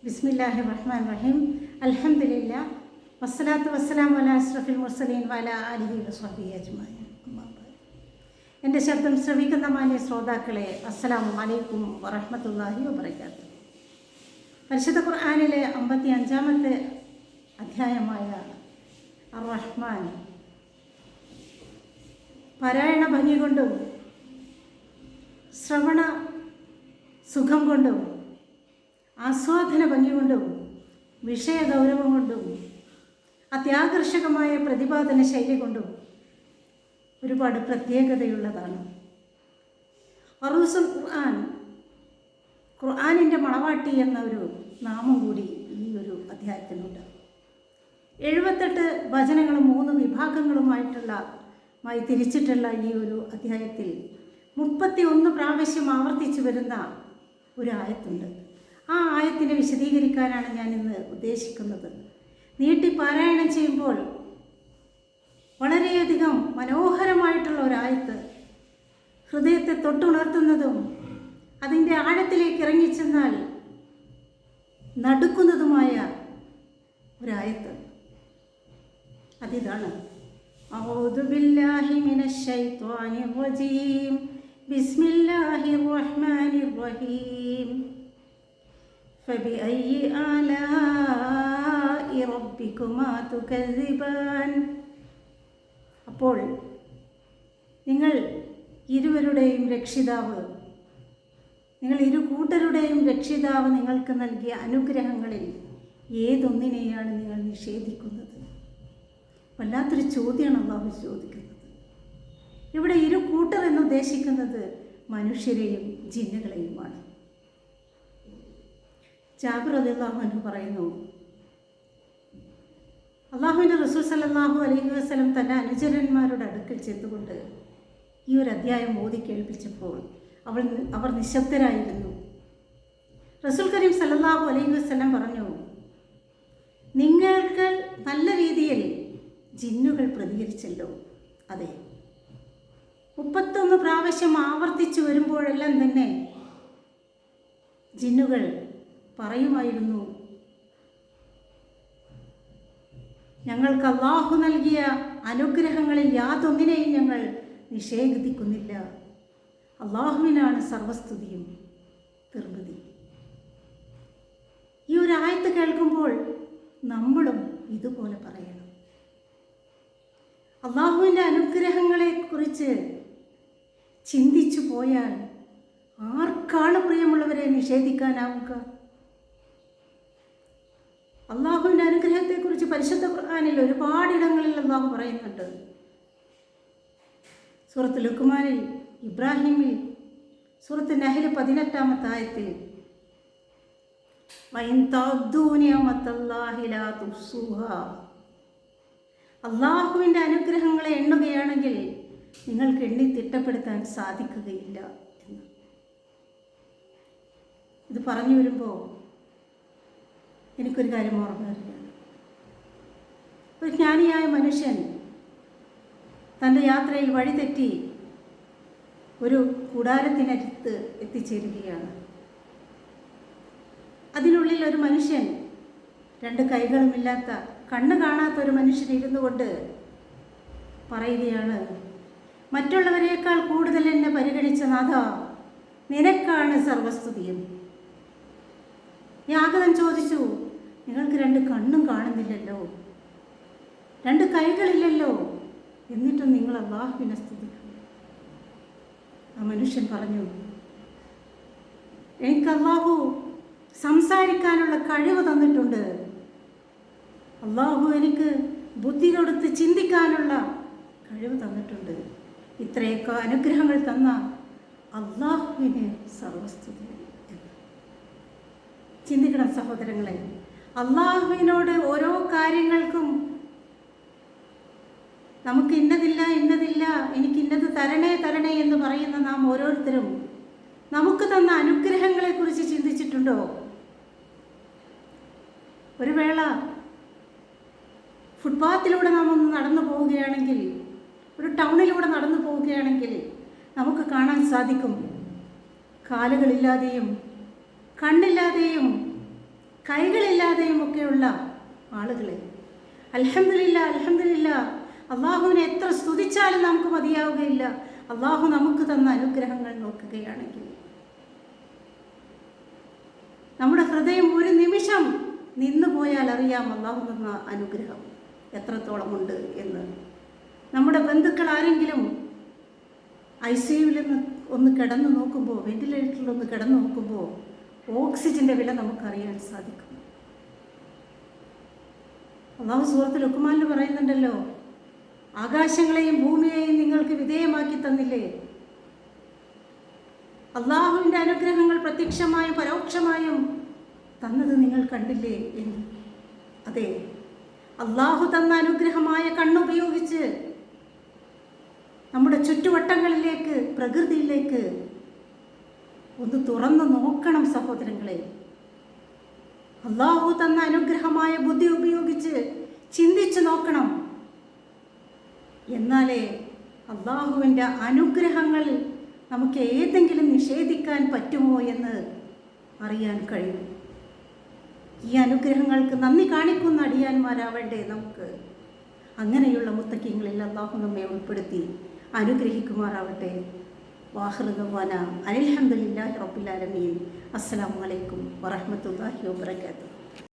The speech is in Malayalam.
ബിസ്മില്ലാഹിർ റഹ്മാനിർ റഹീം. അൽഹംദുലില്ലാ വസ്സലാത്തു വസ്സലാമു അലാ അഷ്റഫിൽ മുർസലീൻ വഅലാ ആലിഹി വസ്വഹ്ബിഹി അജ്മഈൻ. എൻ്റെ ശബ്ദം ശ്രവിക്കുന്ന മാന്യ ശ്രോതാക്കളെ, അസ്സലാമു അലൈക്കും വറഹ്മത്തുള്ളാഹി വബറകാതുഹു. പരിശുദ്ധ ഖുർആനിലെ 55-ാമത്തെ അധ്യായമായ അർ റഹ്മാൻ പാരായണ ഭംഗി കൊണ്ടും ശ്രവണ സുഖം കൊണ്ടും ആസ്വാദന ഭംഗി കൊണ്ടും വിഷയഗൗരവം കൊണ്ടും അത്യാകർഷകമായ പ്രതിപാദന ശൈലി കൊണ്ടും ഒരുപാട് പ്രത്യേകതയുള്ളതാണ്. അറൂസുൽ ഖുർആൻ, ഖുർആനിൻ്റെ മണവാട്ടി എന്ന ഒരു നാമം കൂടി ഈ ഒരു അധ്യായത്തിനുണ്ട്. 78 വചനങ്ങളും 3 വിഭാഗങ്ങളുമായി തിരിച്ചിട്ടുള്ള ഈ ഒരു അധ്യായത്തിൽ 31 പ്രാവശ്യം ആവർത്തിച്ചു വരുന്ന ഒരു ആയത്തുണ്ട്. ആ ആയത്തിനെ വിശദീകരിക്കാനാണ് ഞാൻ ഇന്ന് ഉദ്ദേശിക്കുന്നത്. നീട്ടി പാരായണം ചെയ്യുമ്പോൾ വളരെയധികം മനോഹരമായിട്ടുള്ള ഒരായത്ത്, ഹൃദയത്തെ തൊട്ടുണർത്തുന്നതും അതിൻ്റെ ആഴത്തിലേക്ക് ഇറങ്ങിച്ചെന്നാൽ നടുക്കുന്നതുമായ ഒരായത്ത്. അതിതാണ് അഊദു ബില്ലാഹി മിനശ് ശൈത്വാനിർ റജീം ബിസ്മില്ലാഹിർ റഹ്മാനിർ റഹീം ഫബിഅയ്യി ആലാഇ റബ്ബികുമാ തുകദ്ദിബാൻ. അപ്പോൾ നിങ്ങൾ ഇരുവരുടെയും രക്ഷിതാവ്, നിങ്ങൾ ഇരു കൂട്ടരുടെയും രക്ഷിതാവ് നിങ്ങൾക്ക് നൽകിയ അനുഗ്രഹങ്ങളിൽ ഏതൊന്നിനെയാണ് നിങ്ങൾ നിഷേധിക്കുന്നത്? വല്ലാത്തൊരു ചോദ്യമാണ് അല്ലാഹു ചോദിക്കുന്നത്. ഇവിടെ ഇരു കൂട്ടർ എന്നുദ്ദേശിക്കുന്നത് മനുഷ്യരെയും ജിന്നുകളെയുമാണ്. ജാബിർ റളിയല്ലാഹു അൻഹു പറയുന്നു, അള്ളാഹുവിൻ്റെ റസൂൽ സല്ലല്ലാഹു അലൈഹി വസല്ലം തൻ്റെ അനുചരന്മാരുടെ അടുക്കൽ ചെന്നുകൊണ്ട് ഈ ഒരു അധ്യായം ഓതി കേൾപ്പിച്ചപ്പോൾ അവർ നിശബ്ദരായിരുന്നു. റസൂൽ കരീം സല്ലല്ലാഹു അലൈഹി വസല്ലം പറഞ്ഞു, നിങ്ങൾക്ക് നല്ല രീതിയിൽ ജിന്നുകൾ പ്രതികരിച്ചല്ലോ. അതെ, 31 പ്രാവശ്യം ആവർത്തിച്ചു വരുമ്പോഴെല്ലാം തന്നെ ജിന്നുകൾ പറയുമായിരുന്നു, ഞങ്ങൾക്ക് അല്ലാഹു നൽകിയ അനുഗ്രഹങ്ങളിൽ യാതൊന്നിനെയും ഞങ്ങൾ നിഷേധിക്കുന്നില്ല. അല്ലാഹുവിനാണ് സർവസ്തുതിയും നിർമ്മിതി. ഈ ഒരു ആയത്ത് കേൾക്കുമ്പോൾ നമ്മളും ഇതുപോലെ പറയണം. അല്ലാഹുവിൻ്റെ അനുഗ്രഹങ്ങളെക്കുറിച്ച് ചിന്തിച്ചു പോയാൽ ആർക്കാണ് പ്രിയമുള്ളവരെ നിഷേധിക്കാനാവുക? അള്ളാഹുവിൻ്റെ അനുഗ്രഹത്തെക്കുറിച്ച് പരിശുദ്ധ ഖുർആനിൽ ഒരുപാടിടങ്ങളിൽ അള്ളാഹു പറയുന്നുണ്ട്. സൂറത്ത് ലുഖ്മാനിൽ, ഇബ്രാഹിമിൽ, സൂറത്ത് നഹ്ൽ 18-ാമത്തെ ആയത്തിൽ അള്ളാഹുവിൻ്റെ അനുഗ്രഹങ്ങളെ എണ്ണുകയാണെങ്കിൽ നിങ്ങൾക്ക് എണ്ണി തിട്ടപ്പെടുത്താൻ സാധിക്കുകയില്ല എന്ന്. ഇത് പറഞ്ഞു വരുമ്പോൾ എനിക്കൊരു കാര്യം ഓർമ്മ വരികയാണ്. ഒരു ജ്ഞാനിയായ മനുഷ്യൻ തൻ്റെ യാത്രയിൽ വഴിതെറ്റി ഒരു കൂടാരത്തിനടുത്ത് എത്തിച്ചേരുകയാണ്. അതിനുള്ളിൽ ഒരു മനുഷ്യൻ, 2 കൈകളുമില്ലാത്ത, കണ്ണ് കാണാത്ത ഒരു മനുഷ്യൻ ഇരുന്നു കൊണ്ട് പറയുകയാണ്, മറ്റുള്ളവരെക്കാൾ കൂടുതൽ എന്നെ പരിഗണിച്ച നാഥ, നിനക്കാണ് സർവസ്തുതിയും. യാഗതൻ ചോദിച്ചു, നിങ്ങൾക്ക് 2 കണ്ണും കാണുന്നില്ലല്ലോ, 2 കൈകളില്ലല്ലോ, എന്നിട്ടും നിങ്ങൾ അല്ലാഹുവിനെ സ്തുതിക്കുന്നു. ആ മനുഷ്യൻ പറഞ്ഞു, എനിക്ക് അല്ലാഹു സംസാരിക്കാനുള്ള കഴിവ് തന്നിട്ടുണ്ട്. അല്ലാഹു എനിക്ക് ബുദ്ധി കൊടുത്ത് ചിന്തിക്കാനുള്ള കഴിവ് തന്നിട്ടുണ്ട്. ഇത്രയൊക്കെ അനുഗ്രഹങ്ങൾ തന്ന അല്ലാഹുവിന് സർവസ്തുതി. ചിന്തിക്കണം സഹോദരങ്ങളെ, അല്ലാഹുവിനോട് ഓരോ കാര്യങ്ങൾക്കും നമുക്ക് ഇന്നതില്ല, എനിക്ക് ഇന്നത് തരണേ എന്ന് പറയുന്ന നാം ഓരോരുത്തരും നമുക്ക് തന്ന അനുഗ്രഹങ്ങളെക്കുറിച്ച് ചിന്തിച്ചിട്ടുണ്ടോ? ഒരു വേള ഫുട്പാത്തിലൂടെ നാം ഒന്ന് നടന്നു പോവുകയാണെങ്കിൽ, ഒരു ടൗണിലൂടെ നടന്നു പോവുകയാണെങ്കിൽ നമുക്ക് കാണാൻ സാധിക്കും, കാലുകളില്ലാതെയും കണ്ണില്ലാതെയും കൈകളില്ലാതെയും ഒക്കെയുള്ള ആളുകളെ. അൽഹംദുലില്ലാ, അൽഹംദുലില്ലാ, അള്ളാഹുവിനെ എത്ര സ്തുതിച്ചാലും നമുക്ക് മതിയാവുകയില്ല. അള്ളാഹു നമുക്ക് തന്ന അനുഗ്രഹങ്ങൾ നോക്കുകയാണെങ്കിൽ നമ്മുടെ ഹൃദയം ഒരു നിമിഷം നിന്നു പോയാൽ അറിയാം അള്ളാഹു തന്ന അനുഗ്രഹം എത്രത്തോളമുണ്ട് എന്ന്. നമ്മുടെ ബന്ധുക്കൾ ആരെങ്കിലും ICUവിൽ ഒന്ന് കിടന്നു നോക്കുമ്പോൾ, വെന്റിലേറ്ററിലൊന്ന് കിടന്നു നോക്കുമ്പോൾ ഓക്സിജൻ്റെ വില നമുക്കറിയാൻ സാധിക്കും. അള്ളാഹു സൂറത്തുൽ ലുഖ്മാനിൽ പറയുന്നുണ്ടല്ലോ, ആകാശങ്ങളെയും ഭൂമിയെയും നിങ്ങൾക്ക് വിധേയമാക്കി തന്നില്ലേ? അള്ളാഹുവിൻ്റെ അനുഗ്രഹങ്ങൾ പ്രത്യക്ഷമായും പരോക്ഷമായും തന്നത് നിങ്ങൾ കണ്ടില്ലേ എന്ന്. അതെ, അള്ളാഹു തന്ന അനുഗ്രഹമായ കണ്ണുപയോഗിച്ച് നമ്മുടെ ചുറ്റുവട്ടങ്ങളിലേക്ക്, പ്രകൃതിയിലേക്ക് ഒന്ന് തുറന്നു നോക്കണം സഹോദരങ്ങളെ. അള്ളാഹു തന്ന അനുഗ്രഹമായ ബുദ്ധി ഉപയോഗിച്ച് ചിന്തിച്ചു നോക്കണം. എന്നാലേ അള്ളാഹുവിൻ്റെ അനുഗ്രഹങ്ങൾ നമുക്ക് ഏതെങ്കിലും നിഷേധിക്കാൻ പറ്റുമോ എന്ന് അറിയാൻ കഴിയും. ഈ അനുഗ്രഹങ്ങൾക്ക് നന്ദി കാണിക്കുന്ന അടിയാന്മാരാവേണ്ടേ നമുക്ക്. അങ്ങനെയുള്ള മുത്തഖീങ്ങളിൽ അള്ളാഹു നമ്മെ ഉൾപ്പെടുത്തി അനുഗ്രഹിക്കുമാറാവട്ടെ. വാഹിറു ദഅ്വാനാ അൽഹംദുലില്ലാഹി റബ്ബിൽ ആലമീൻ. അസ്സലാമു അലൈക്കും വറഹ്മത്തുള്ളാഹി വബറകാതുഹു.